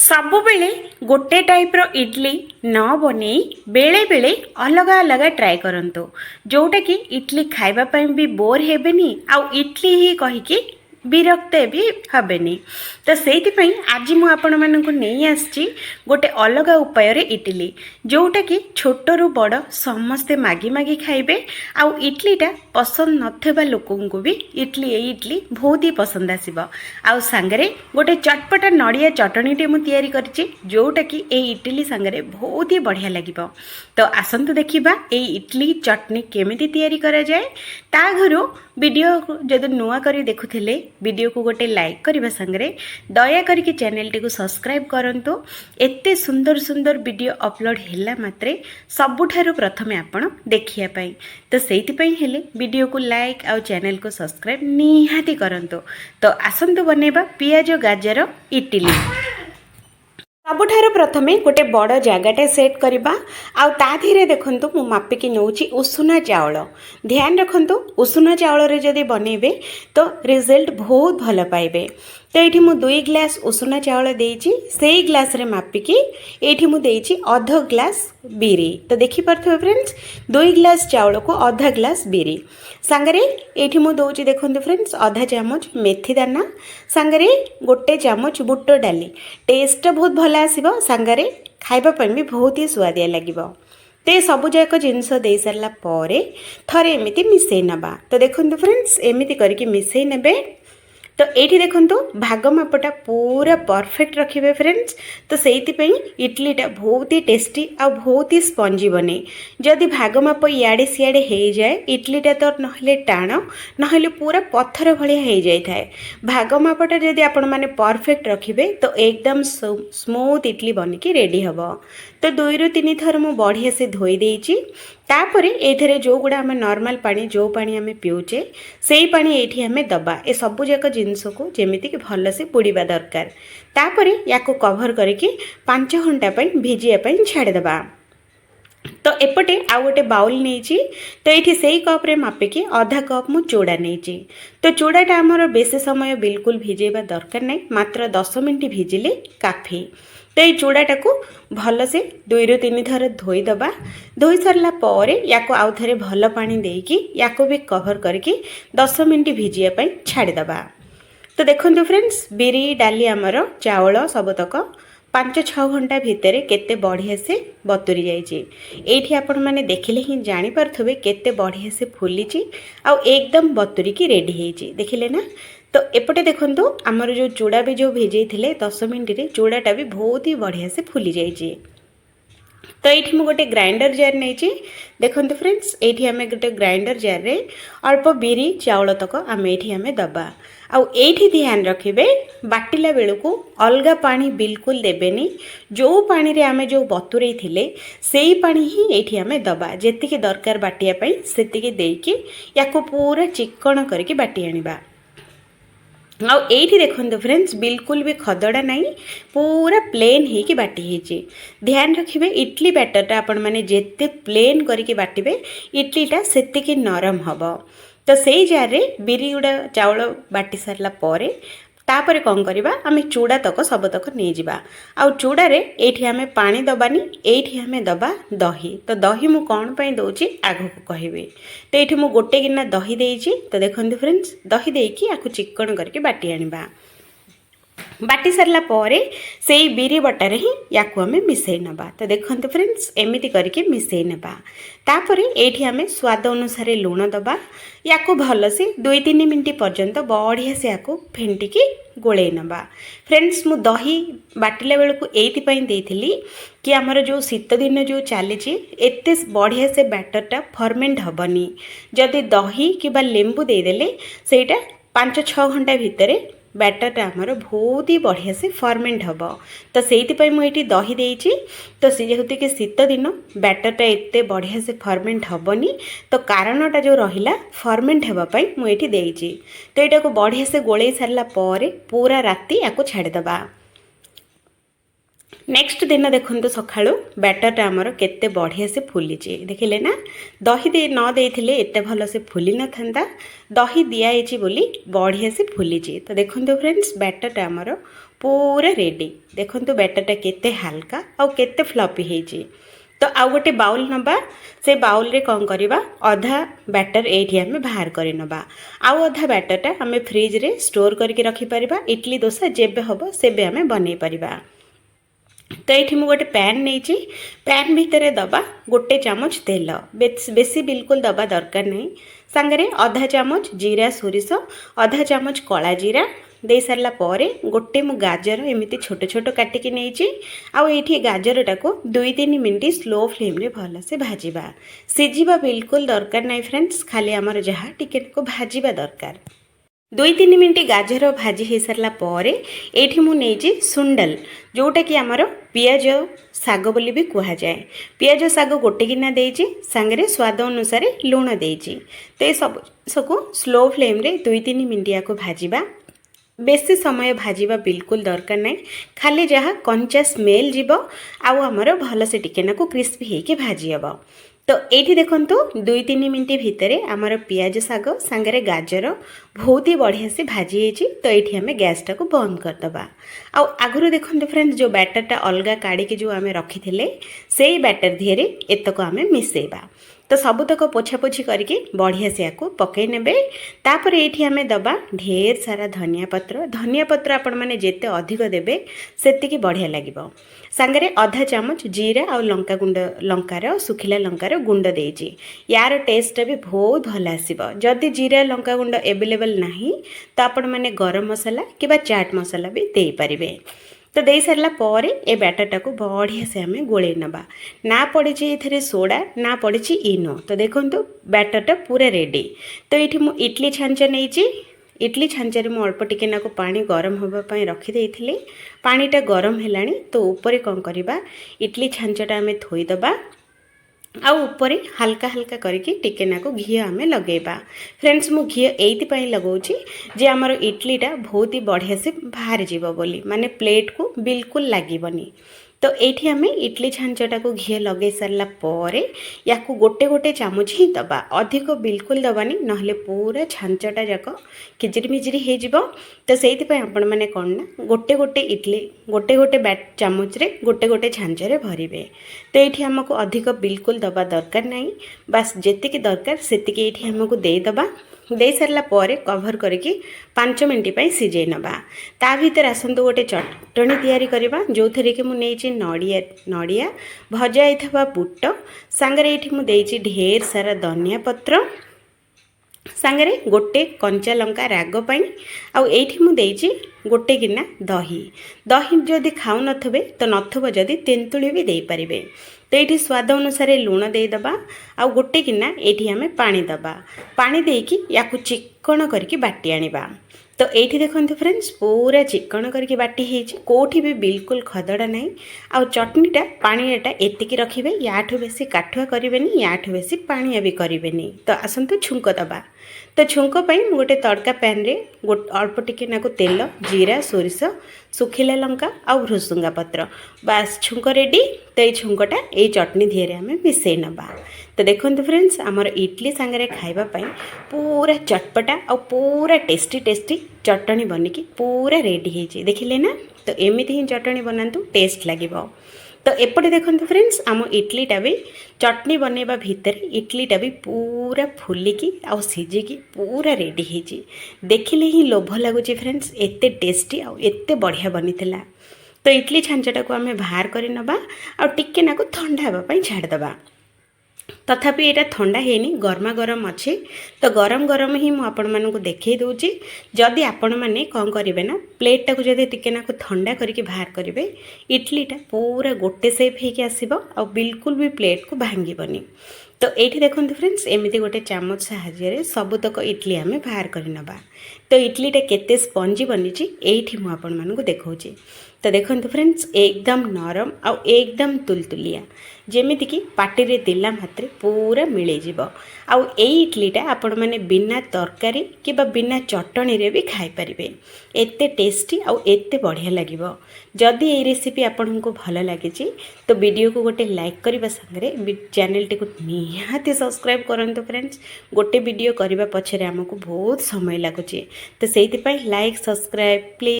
ସବୁବେଳେ ଗୋଟେ ଟାଇପ୍ର ଇଡଲି ନ ବନେଇ ବେଳେ ବେଳେ ଅଲଗା ଅଲଗା ଟ୍ରାଏ କରନ୍ତୁ, ଯେଉଁଟାକି ଇଡଲି ଖାଇବା ପାଇଁ ବି ବୋର୍ ହେବେନି ଆଉ ଇଡଲି ହିଁ କହିକି ବିରକ୍ତ ବି ହେବେନି। ତ ସେଇଥିପାଇଁ ଆଜି ମୁଁ ଆପଣମାନଙ୍କୁ ନେଇ ଆସିଛି ଗୋଟେ ଅଲଗା ଉପାୟରେ ଇଡଲି, ଯେଉଁଟାକି ଛୋଟରୁ ବଡ଼ ସମସ୍ତେ ମାଗି ମାଗି ଖାଇବେ। ଆଉ ଇଡଲିଟା ପସନ୍ଦ ନଥିବା ଲୋକଙ୍କୁ ବି ଏଇ ଇଡଲି ବହୁତ ହି ପସନ୍ଦ ଆସିବ। ଆଉ ସାଙ୍ଗରେ ଗୋଟେ ଚଟପଟା ନଡ଼ିଆ ଚଟଣିଟେ ମୁଁ ତିଆରି କରିଛି, ଯେଉଁଟାକି ଏଇ ଇଡଲି ସାଙ୍ଗରେ ବହୁତ ହି ବଢ଼ିଆ ଲାଗିବ। ତ ଆସନ୍ତୁ ଦେଖିବା ଏଇ ଇଡଲି ଚଟଣି କେମିତି ତିଆରି କରାଯାଏ। ତା ଘରୁ ଭିଡ଼ିଓ ଯଦି ନୂଆ କରି ଦେଖୁଥିଲେ ଭିଡ଼ିଓକୁ ଗୋଟେ ଲାଇକ୍ କରିବା ସାଙ୍ଗରେ ଦୟାକରିକି ଚ୍ୟାନେଲଟିକୁ ସବସ୍କ୍ରାଇବ୍ କରନ୍ତୁ। ଏତେ ସୁନ୍ଦର ସୁନ୍ଦର ଭିଡ଼ିଓ ଅପଲୋଡ଼ ହେଲା ମାତ୍ରେ ସବୁଠାରୁ ପ୍ରଥମେ ଆପଣ ଦେଖିବା ପାଇଁ, ତ ସେଇଥିପାଇଁ ହେଲେ ଭିଡ଼ିଓକୁ ଲାଇକ୍ ଆଉ ଚ୍ୟାନେଲକୁ ସବସ୍କ୍ରାଇବ୍ ନିହାତି କରନ୍ତୁ। ତ ଆସନ୍ତୁ ବନେଇବା ପିଆଜ ଗାଜର ଇଡଲି। ସବୁଠାରୁ ପ୍ରଥମେ ଗୋଟେ ବଡ଼ ଜାଗାଟେ ସେଟ୍ କରିବା। ଆଉ ତା ଧୀରେ ଦେଖନ୍ତୁ ମୁଁ ମାପିକି ନେଉଛି ଉଷୁନା ଚାଉଳ। ଧ୍ୟାନ ରଖନ୍ତୁ ଉଷୁନା ଚାଉଳରେ ଯଦି ବନେଇବେ ତ ରେଜଲ୍ଟ ବହୁତ ଭଲ ପାଇବେ। ତ ଏଇଠି ମୁଁ 2 ଗ୍ଲାସ ଉଷୁନା ଚାଉଳ ଦେଇଛି, ସେଇ ଗ୍ଲାସରେ ମାପିକି ଏଇଠି ମୁଁ ଦେଇଛି ଅଧ ଗ୍ଲାସ ବିରି। ତ ଦେଖିପାରୁଥିବେ ଫ୍ରେଣ୍ଡସ୍, 2 ଗ୍ଲାସ ଚାଉଳକୁ ଅଧା ଗ୍ଲାସ ବିରି ସାଙ୍ଗରେ ଏଇଠି ମୁଁ ଦେଉଛି ଦେଖନ୍ତୁ ଫ୍ରେଣ୍ଡସ୍ ଅଧା ଚାମଚ ମେଥି ଦାନା, ସାଙ୍ଗରେ 1 ଚାମଚ ବୁଟ ଡାଲି। ଟେଷ୍ଟଟା ବହୁତ ଭଲ ଆସିବ, ସାଙ୍ଗରେ ଖାଇବା ପାଇଁ ବି ବହୁତ ହି ସୁଆଦିଆ ଲାଗିବ। ତ ଏ ସବୁଯାକ ଜିନିଷ ଦେଇସାରିଲା ପରେ ଥରେ ଏମିତି ମିଶାଇ ନେବା। ତ ଦେଖନ୍ତୁ ଫ୍ରେଣ୍ଡସ୍ ଏମିତି କରିକି ମିଶାଇ ନେବେ। ତ ଏଇଠି ଦେଖନ୍ତୁ ଭାଗ ମାପଟା ପୁରା ପରଫେକ୍ଟ ରଖିବେ ଫ୍ରେଣ୍ଡସ୍। ତ ସେଇଥିପାଇଁ ଇଡଲିଟା ବହୁତ ହି ଟେଷ୍ଟି ଆଉ ବହୁତ ହି ସ୍ପଞ୍ଜି ବନେ। ଯଦି ଭାଗ ମାପ ଇଆଡ଼େ ସିଆଡ଼େ ହେଇଯାଏ ଇଡଲିଟା ତ ନହେଲେ ଟାଣ ନହେଲେ ପୁରା ପଥର ଭଳିଆ ହେଇଯାଇଥାଏ। ଭାଗ ମାପଟା ଯଦି ଆପଣମାନେ ପରଫେକ୍ଟ ରଖିବେ ତ ଏକଦମ ସ୍ମୁଥ ଇଡଲି ବନିକି ରେଡ଼ି ହେବ। ତ 2ରୁ 3 ଥର ମୁଁ ବଢ଼ିଆ ସେ ଧୋଇ ଦେଇଛି। ତାପରେ ଏଇଥିରେ ଯେଉଁଗୁଡ଼ା ଆମେ ନର୍ମାଲ ପାଣି ଯେଉଁ ପାଣି ଆମେ ପିଉଛେ ସେଇ ପାଣି ଏଇଠି ଆମେ ଦେବା। ଏ ସବୁଯାକ ଜିନିଷକୁ ଯେମିତିକି ଭଲସେ ବୁଡ଼ିବା ଦରକାର। ତାପରେ ୟାକୁ କଭର କରିକି 5 ଘଣ୍ଟା ପାଇଁ ଭିଜିବା ପାଇଁ ଛାଡ଼ିଦେବା। ତ ଏପଟେ ଆଉ ଗୋଟେ ବାଉଲ୍ ନେଇଛି, ତ ଏଇଠି ସେଇ କପ୍ରେ ମାପିକି ଅଧା କପ୍ ମୁଁ ଚୁଡ଼ା ନେଇଛି। ତ ଚୁଡ଼ାଟା ଆମର ବେଶୀ ସମୟ ବିଲକୁଲ ଭିଜେଇବା ଦରକାର ନାହିଁ, ମାତ୍ର 10 ମିନିଟ୍ ଭିଜିଲେ କାଫି। ତ ଏଇ ଚୁଡ଼ାଟାକୁ ଭଲସେ 2ରୁ 3 ଥର ଧୋଇଦେବା। ଧୋଇ ସାରିଲା ପରେ ୟାକୁ ଆଉ ଥରେ ଭଲ ପାଣି ଦେଇକି ୟାକୁ ବି କଭର କରିକି 10 ମିନିଟ୍ ଭିଜିବା ପାଇଁ ଛାଡ଼ିଦେବା। ତ ଦେଖନ୍ତୁ ଫ୍ରେଣ୍ଡସ୍ ବିରି ଡାଲି ଆମର ଚାଉଳ ସବୁତକ 5-6 ଘଣ୍ଟା ଭିତରେ କେତେ ବଢ଼ିଆ ସେ ବତୁରି ଯାଇଛି। ଏଇଠି ଆପଣମାନେ ଦେଖିଲେ ହିଁ ଜାଣିପାରୁଥିବେ କେତେ ବଢ଼ିଆ ସେ ଫୁଲିଛି ଆଉ ଏକଦମ ବତୁରିକି ରେଡ଼ି ହେଇଛି, ଦେଖିଲେ ନା। ତ ଏପଟେ ଦେଖନ୍ତୁ ଆମର ଯେଉଁ ଚୁଡ଼ା ବି ଯେଉଁ ଭିଜେଇଥିଲେ 10 ମିନିଟ୍ରେ ଚୁଡ଼ାଟା ବି ବହୁତ ହି ବଢ଼ିଆ ସେ ଫୁଲି ଯାଇଛି। ତ ଏଇଠି ମୁଁ ଗୋଟେ ଗ୍ରାଇଣ୍ଡର ଜାର୍ ନେଇଛି। ଦେଖନ୍ତୁ ଫ୍ରେଣ୍ଡସ୍ ଏଇଠି ଆମେ ଗୋଟେ ଗ୍ରାଇଣ୍ଡର ଜାର୍ରେ ଅଳ୍ପ ବିରି ଚାଉଳ ତକ ଆମେ ଏଇଠି ଆମେ ଦେବା। ଆଉ ଏଇଠି ଧ୍ୟାନ ରଖିବେ ବାଟିଲା ବେଳକୁ ଅଲଗା ପାଣି ବିଲକୁଲ ଦେବେନି। ଯେଉଁ ପାଣିରେ ଆମେ ଯେଉଁ ବତୁରେଇ ଥିଲେ ସେଇ ପାଣି ହିଁ ଏଇଠି ଆମେ ଦେବା। ଯେତିକି ଦରକାର ବାଟିବା ପାଇଁ ସେତିକି ଦେଇକି ୟାକୁ ପୁରା ଚିକ୍କଣ କରିକି ବାଟି ଆଣିବା। ଆଉ ଏଇଠି ଦେଖନ୍ତୁ ଫ୍ରେଣ୍ଡସ୍ ବିଲକୁଲ ବି ଖଦଡ଼ା ନାହିଁ, ପୁରା ପ୍ଲେନ୍ ହେଇକି ବାଟି ହେଇଛି। ଧ୍ୟାନ ରଖିବେ ଇଡଲି ବ୍ୟାଟରଟା ଆପଣମାନେ ଯେତେ ପ୍ଲେନ୍ କରିକି ବାଟିବେ ଇଡଲିଟା ସେତିକି ନରମ ହେବ। ତ ସେଇ ଜାର୍ରେ ବିରି ଗୁଡ଼ା ଚାଉଳ ବାଟି ସାରିଲା ପରେ ତାପରେ କ'ଣ କରିବା ଆମେ ଚୁଡ଼ା ତକ ସବୁତକ ନେଇଯିବା। ଆଉ ଚୁଡ଼ାରେ ଏଇଠି ଆମେ ପାଣି ଦେବାନି, ଏଇଠି ଆମେ ଦେବା ଦହି। ତ ଦହି ମୁଁ କ'ଣ ପାଇଁ ଦେଉଛି ଆଗକୁ କହିବି। ତ ଏଇଠି ମୁଁ 1 ଗିନା ଦହି ଦେଇଛି। ତ ଦେଖନ୍ତୁ ଫ୍ରେଣ୍ଡସ୍ ଦହି ଦେଇକି ୟାକୁ ଚିକ୍କଣ କରିକି ବାଟି ଆଣିବା। ବାଟି ସାରିଲା ପରେ ସେଇ ବିରି ବଟାରେ ହିଁ ୟାକୁ ଆମେ ମିଶାଇ ନେବା। ତ ଦେଖନ୍ତୁ ଫ୍ରେଣ୍ଡସ୍ ଏମିତି କରିକି ମିଶାଇ ନେବା। ତାପରେ ଏଇଠି ଆମେ ସ୍ୱାଦ ଅନୁସାରେ ଲୁଣ ଦେବା। ୟାକୁ ଭଲସେ 2-3 ମିନିଟ୍ ପର୍ଯ୍ୟନ୍ତ ବଢ଼ିଆ ସେ ୟାକୁ ଫେଣ୍ଟିକି ଗୋଳେଇ ନେବା। ଫ୍ରେଣ୍ଡସ୍ ମୁଁ ଦହି ବାଟିଲା ବେଳକୁ ଏଇଥିପାଇଁ ଦେଇଥିଲି କି ଆମର ଯେଉଁ ଶୀତ ଦିନ ଯେଉଁ ଚାଲିଛି ଏତେ ବଢ଼ିଆ ସେ ବ୍ୟାଟରଟା ଫର୍ମେଣ୍ଟ ହେବନି। ଯଦି ଦହି କିମ୍ବା ଲେମ୍ବୁ ଦେଇଦେଲେ ସେଇଟା 5-6 ଘଣ୍ଟା ଭିତରେ ବ୍ୟାଟରଟା ଆମର ବହୁତ ହି ବଢ଼ିଆ ସେ ଫର୍ମେଣ୍ଟ ହେବ। ତ ସେଇଥିପାଇଁ ମୁଁ ଏଇଠି ଦହି ଦେଇଛି। ତ ଯେହେତୁ କି ଶୀତ ଦିନ ବ୍ୟାଟରଟା ଏତେ ବଢ଼ିଆ ସେ ଫର୍ମେଣ୍ଟ ହେବନି, ତ କାରଣଟା ଯେଉଁ ରହିଲା ଫର୍ମେଣ୍ଟ ହେବା ପାଇଁ ମୁଁ ଏଇଠି ଦେଇଛି। ତ ଏଇଟାକୁ ବଢ଼ିଆ ସେ ଗୋଳେଇ ସାରିଲା ପରେ ପୁରା ରାତି ୟାକୁ ଛାଡ଼ିଦେବା। नेक्स्ट दिन देखो सकाळु बैटरटा आमर केते बढ़िया से फुली देखिले ना दही दे न देथिले एते भल से फुली न थांदा दही दिया होची बोली बढ़िया से फुली तो देखो फ्रेंड्स बैटरटा आमर पूरा रेडी देखो बैटरटा केते हल्का आउ केते फ्लफी हेची। तो आउ गोटे बाउल नबा से बाउल रे कौन करवा अधा बैटर एठी हमें बाहर कर नबा आउ अधा बैटरटा हमें फ्रिज रे स्टोर करके रखी परिबा इडली डोसा जेबे हबो सेबे हमें बनै परिबा। तो ये गोटे पैन नहीं पैन भितर दबा गोटे चामच तेल बेसी बिल्कुल दबा दरकार नहीं सांगरे आधा चामच जीरा सोरिष आधा चामच कला जीरा दे सारा पर गोटे मु गाजर एमती छोट छोट काटिकी नहीं आईटी गाजरटा को 2-3 मिनट स्लो फ्लेम रे भल से भाजवा सीझा बिल्कुल दरकार नहीं फ्रेंड्स खाली आमर जहाँ टिके को भाजवा दरकार 2-3 मिनट गाजर भाजी हो सारा पर ये मुझे सुंडल जोटा कि आमर पियाज साग बोली भी कह जाए पियाज साग गोटे गिना देइछि सांगरे स्वाद अनुसार लुण देइछि। तो ये सबको स्लो फ्लेम रे 2-3 मिनट या भाजवा बेसी समय भाजवा बिल्कुल दरकार नहीं खाली जहाँ कंचा स्मेल जीव आउ आमर भल से टिके नाकु क्रिस्पी होके भाजी हम। तो ये देखु 2-3 मिनट भितर आमर पियाज साग सांगरे गाजर बहुत ही बढ़िया से भाजी होती। तो ये आम गैस टाक बंद करदे आगुरी देखो फ्रेंड्स जो बैटरटा अलग काढ़ी जो आम रखी से बैटर धीरे एतक आम मिसेबा तो सबुतक पोछापोछी करके बढ़िया से आपको पकई ने तापर ये आम दबा ढेर सारा धनिया पत्र आपण मैंने जिते अधिक देवे से बढ़िया लगे सांगरे आधा चामच जीरा और लंका गुंड लंकार सुखिला लंकार गुंड देइछि यार टेस्ट भी बहुत भल आसीबो। जदि जीरा लंका गुंड एवेलेबल नाही तो आपण मैंने गरम मसला कि चाट मसला भी दे पारिबे। तो दे सारा पर ए बैटरटा को बढ़िया से आम गोले नबा ना पड़ी ये सोडा ना पड़ी इनो। तो देखो बैटरटा पूरा रेडी। तो ये मु इडली छांच नहीं इडली छांचारे मु अल्प टिके नाको पानी गरम होगापाई रखी पानीटा गरम है तो ऊपर कौन करवा इडली छांचटा आम थोईदबा आउ ऊपर हल्का हल्का करके टिके नाको घी आम लगेबा। फ्रेंड्स मु घी एइथिपाई लगाउछि जे आमर इडलीटा बहुत ही बढ़िया से बाहर जीव बोली माने प्लेट को बिल्कुल लागिबनी। तो ये आम इडली छांचटा को घी लगे सारा पर या गोटे गोटे चामच ही दबा अधिक बिल्कुल दबानी नहले पूरा छांचटा जाक खिजिरी मिजिरी हो। तो से आपण मैंने कौन ना गोटे गोटे इडली गोटे गोटे चामच रे गोटे गोटे छांचरे भरवे। तो ये आमको अधिक बिल्कुल दबा दरकार नहीं बास जेतिकी दरकार सेतिकी ये आमको देदबा दे सारा पर कभर करके 5 मिनट पर सिझे नबा। ता भीतर आसतु गोटे चटणी तैयारी करबा जो थरे कि मु नेछि नड़िया भजा होइथबा बुट सांगरे ये मु देछि ढेर सारा धनिया पत्र सांगरे गोटे कंचा लंका राग पाई आउ एठी मु देछि गोटे गिना दही दही जदि खाऊ नथबे तो नथबो जदि तेंतुली भी दे पारिबे। तो ये स्वाद अनुसार लुण देदबा आउ गोटे गिना ये आम पानी दबा पानी देकी या चिक्कण करके बाटी आनिबा। तो ये देखो फ्रेंड्स पूरा चिक्कण करके बाटी होती कौटी भी बिल्कुल खदड़ा नहीं आउ चटनीटा पानीटा एतिकी रखिए याठू बेसी काठुआ करेंगे याठू बेसी पानिया भी करेंगे। तो आसतु छुंक दबा। तो छुंक पाई गोटे तड़का पैन रे अल्प टिके नाको तेल जीरा सोरिष सुखिला लंका आउ भृसुंगा पत्र बास छुंक रेडी। तो ये छुंकटा ये चटनी धीरे आम मिसई नबा। तो देखो फ्रेंड्स आमर इडली सांगरे खाइबा पाई पूरा चटपटा और पूरा टेस्टी टेस्टी चटनी बनिकी पूरा रेडी है देखिले ना। तो एमती ही चटनी बनातु टेस्ट लगे। तो एपटे देखो फ्रेंड्स आम इडलीटा भी चटनी बनैबा भितर इडलीटा भी पूरा फुलिकी आउ सिझिकी पूरा रेडी है देखिले ही लोभ लगुच फ्रेंड्स एते टेस्टी आउ एते बढ़िया बनी। तो इडली छांचटा को आम बाहर कर नबा आ टिके नाको ठंडा होगा छाड़दबा। तथापि ये ठंडा हैनी गरमा गरम अच्छे तो गरम गरम ही मुझे देखे दूची। जदि आपण मैंने कौन करेंगे ना प्लेट टाक जब टिके नाको ठंडा करके बाहर करेंगे इडलीटा पूरा गोटे सेप होके आसब आ बिल्कुल भी प्लेट को भांगीबनी। तो ये देखो फ्रेंड्स एमती गोटे चामच साहाय्य सबुतक इडली आम बाहर कर नबा। तो इडलीटा केते स्पंजी बनी एठी मु आपण मानकु देखौची। तो देखंतु फ्रेंड्स एकदम नरम आउ एकदम तुलतुलिया जेमिति कि पाटी रे देला मात्रे पूरा मिले जीवो। आउ ए इडलीटा आपण माने बिना तरकारी कि बिना चटनी रे भी खाई परिबे। एते टेस्टी आउ एते बढ़िया लागिवो। जदि ए रेसिपी आपनको भल लगे तो वीडियो को गोटे लाइक करने संगे चैनल टी को निहाती सब्सक्राइब करंतु फ्रेंड्स। गोटे वीडियो करने पछरे आमको बहुत समय लगुच तो से लाइक सब्सक्राइब प्लीज।